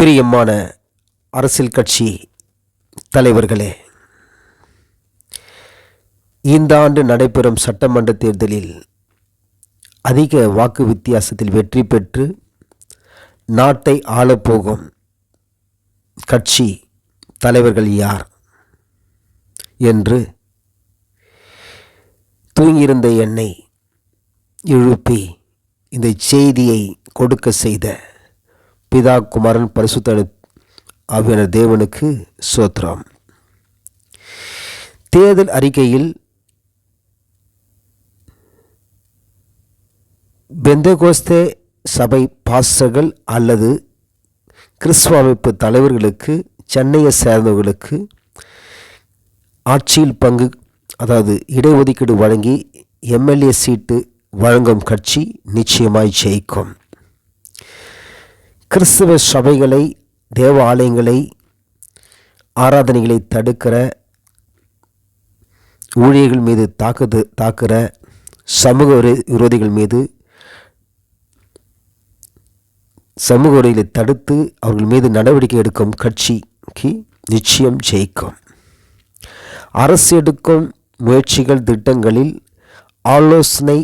பிரியமான அரசியல் கட்சி தலைவர்களே, இந்த ஆண்டு நடைபெறும் சட்டமன்ற தேர்தலில் அதிக வாக்கு வித்தியாசத்தில் வெற்றி பெற்று நாட்டை ஆளப்போகும் கட்சி தலைவர்கள் யார் என்று தூங்கியிருந்த என்னை எழுப்பி இந்த செய்தியை கொடுக்க செய்த பிதா, குமாரன், பரிசுத்த ஆவியான தேவனுக்கு ஸ்தோத்திரம். தேர்தல் அறிக்கையில் பெந்தகோஸ்தே சபை பாஸ்டர்கள் அல்லது கிறிஸ்துவ அமைப்பு தலைவர்களுக்கு, சென்னையை சேர்ந்தவர்களுக்கு ஆட்சியில் பங்கு, அதாவது இடஒதுக்கீடு வழங்கி எம்எல்ஏ சீட்டு வழங்கும் கட்சி நிச்சயமாய் ஜெயிக்கும். கிறிஸ்தவ சபைகளை, தேவ ஆலயங்களை, ஆராதனைகளை தடுக்கிற, ஊழியர்கள் மீது தாக்குற சமூக விரோதிகள் மீது சமூக விரோதிகளை தடுத்து அவர்கள் மீது நடவடிக்கை எடுக்கும் கட்சிக்கு நிச்சயம் ஜெயிக்கும். அரசு எடுக்கும் முயற்சிகள், திட்டங்களில் ஆலோசனை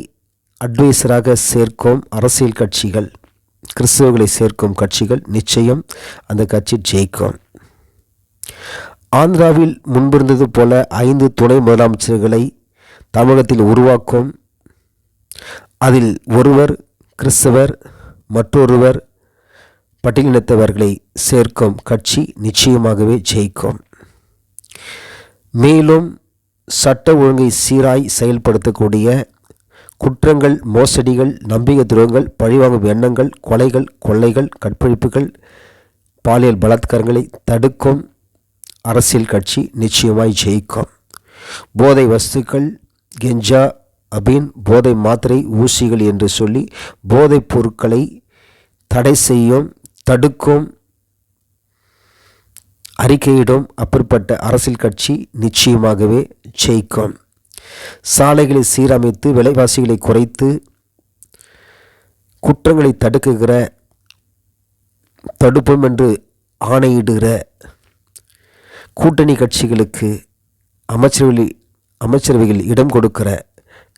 அட்வைசராக சேர்க்கும் அரசியல் கட்சிகள், கிறிஸ்தவர்களை சேர்க்கும் கட்சிகள் நிச்சயம் அந்த கட்சி ஜெயிக்கும். ஆந்திராவில் முன்பிருந்தது போல 5 துணை முதலமைச்சர்களை தமிழகத்தில் உருவாக்கும். அதில் ஒருவர் கிறிஸ்தவர், மற்றொருவர் பட்டியலினத்தவர்களை சேர்க்கும் கட்சி நிச்சயமாகவே ஜெயிக்கும். மேலும் சட்ட ஒழுங்கை சீராய் செயல்படுத்தக்கூடிய குற்றங்கள், மோசடிகள், நம்பிக்கை துரோகங்கள், பழிவாங்கும் எண்ணங்கள், கொலைகள், கொள்ளைகள், கற்பழிப்புகள், பாலியல் பலாத்காரங்களை தடுக்கும் அரசியல் கட்சி நிச்சயமாய் ஜெயிக்கும். போதை வஸ்துக்கள், கெஞ்சா, அபீன், போதை மாத்திரை, ஊசிகள் என்று சொல்லி போதைப் பொருட்களை தடை செய்யும், தடுக்கும், அறிக்கையிடும் அப்படிப்பட்ட அரசியல் கட்சி நிச்சயமாகவே ஜெயிக்கும். சாலைகளை சீரமைத்து, விலைவாசிகளை குறைத்து, குற்றங்களை தடுப்போம் என்று ஆணையிடுகிற கூட்டணி கட்சிகளுக்கு அமைச்சரவையில் இடம் கொடுக்கிற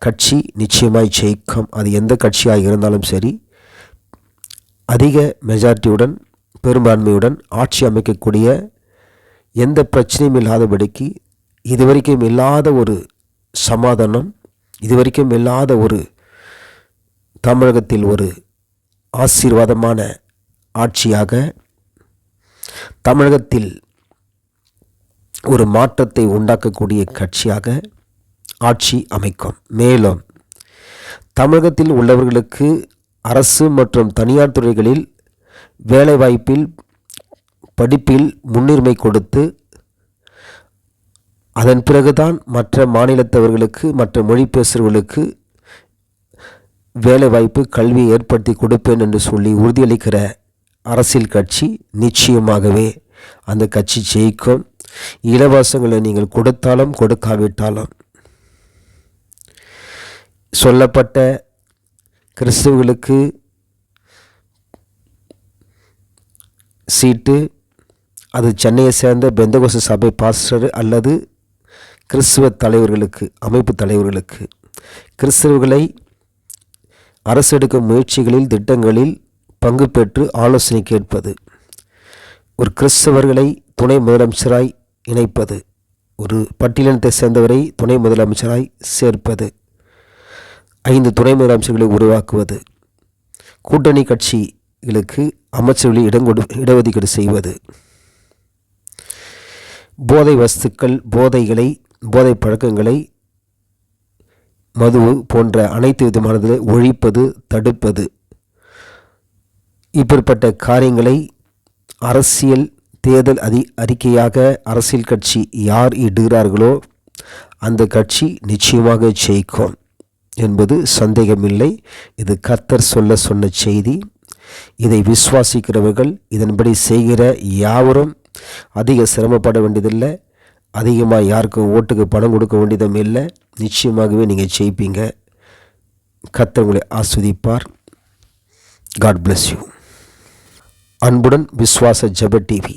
கட்சி நிச்சயமாய் ஜெயிக்கும். அது எந்த கட்சியாக இருந்தாலும் சரி, அதிக மெஜாரிட்டியுடன், பெரும்பான்மையுடன் ஆட்சி அமைக்கக்கூடிய, எந்த பிரச்சனையும் இல்லாதபடிக்கு, இதுவரைக்கும் இல்லாத ஒரு சமாதானம், இதுவரைக்கும் இல்லாத ஒரு தமிழகத்தில் ஒரு ஆசீர்வாதமான ஆட்சியாக, தமிழகத்தில் ஒரு மாற்றத்தை உண்டாக்கக்கூடிய கட்சியாக ஆட்சி அமைக்கும். மேலும் தமிழகத்தில் உள்ளவர்களுக்கு அரசு மற்றும் தனியார் துறைகளில் வேலைவாய்ப்பில், படிப்பில் முன்னுரிமை கொடுத்து, அதன் பிறகுதான் மற்ற மாநிலத்தவர்களுக்கு, மற்ற மொழி பேசுகிறவர்களுக்கு வேலைவாய்ப்பு, கல்வியை ஏற்படுத்தி கொடுப்பேன் என்று சொல்லி உறுதியளிக்கிற அரசியல் கட்சி நிச்சயமாகவே அந்த கட்சி ஜெயிக்கும். இலவசங்களை நீங்கள் கொடுத்தாலும் கொடுக்காவிட்டாலும், சொல்லப்பட்ட கிறிஸ்தவர்களுக்கு சீட்டு, அது சென்னையை சேர்ந்த பெந்தகோஸ்தே சபை பாஸ்டர் அல்லது கிறிஸ்துவ தலைவர்களுக்கு, அமைப்பு தலைவர்களுக்கு, கிறிஸ்தவர்களை அரசு எடுக்கும் முயற்சிகளில், திட்டங்களில் பங்கு பெற்று ஆலோசனை கேட்பது, ஒரு கிறிஸ்தவர்களை துணை முதலமைச்சராய் இணைப்பது, ஒரு பட்டியலினத்தை சேர்ந்தவரை துணை முதலமைச்சராய் சேர்ப்பது, 5 துணை முதலமைச்சர்களை உருவாக்குவது, கூட்டணி கட்சிகளுக்கு அமைச்சர்களில் இடஒதுக்கீடு செய்வது, போதை வஸ்துக்கள், போதை பழக்கங்களை, மது போன்ற அனைத்து விதமானதை ஒழிப்பது, தடுப்பது, இப்படிப்பட்ட காரியங்களை அரசியல் தேர்தல் அறிக்கையாக அரசியல் கட்சி யார் இடுகிறார்களோ அந்த கட்சி நிச்சயமாக ஜெயிக்கும் என்பது சந்தேகமில்லை. இது கர்த்தர் சொன்ன செய்தி. இதை விசுவாசிக்கிறவர்கள், இதன்படி செய்கிற யாவரும் அதிக சிரமப்பட வேண்டியதில்லை, அதிகமாக யாருக்கும் ஓட்டுக்கு பணம் கொடுக்க வேண்டியதும் இல்லை. நிச்சயமாகவே நீங்கள் ஜெயிப்பீங்க. கர்த்தர் உங்களை ஆஸ்வதிப்பார். God bless you. அன்புடன் விஸ்வாச ஜெப டிவி.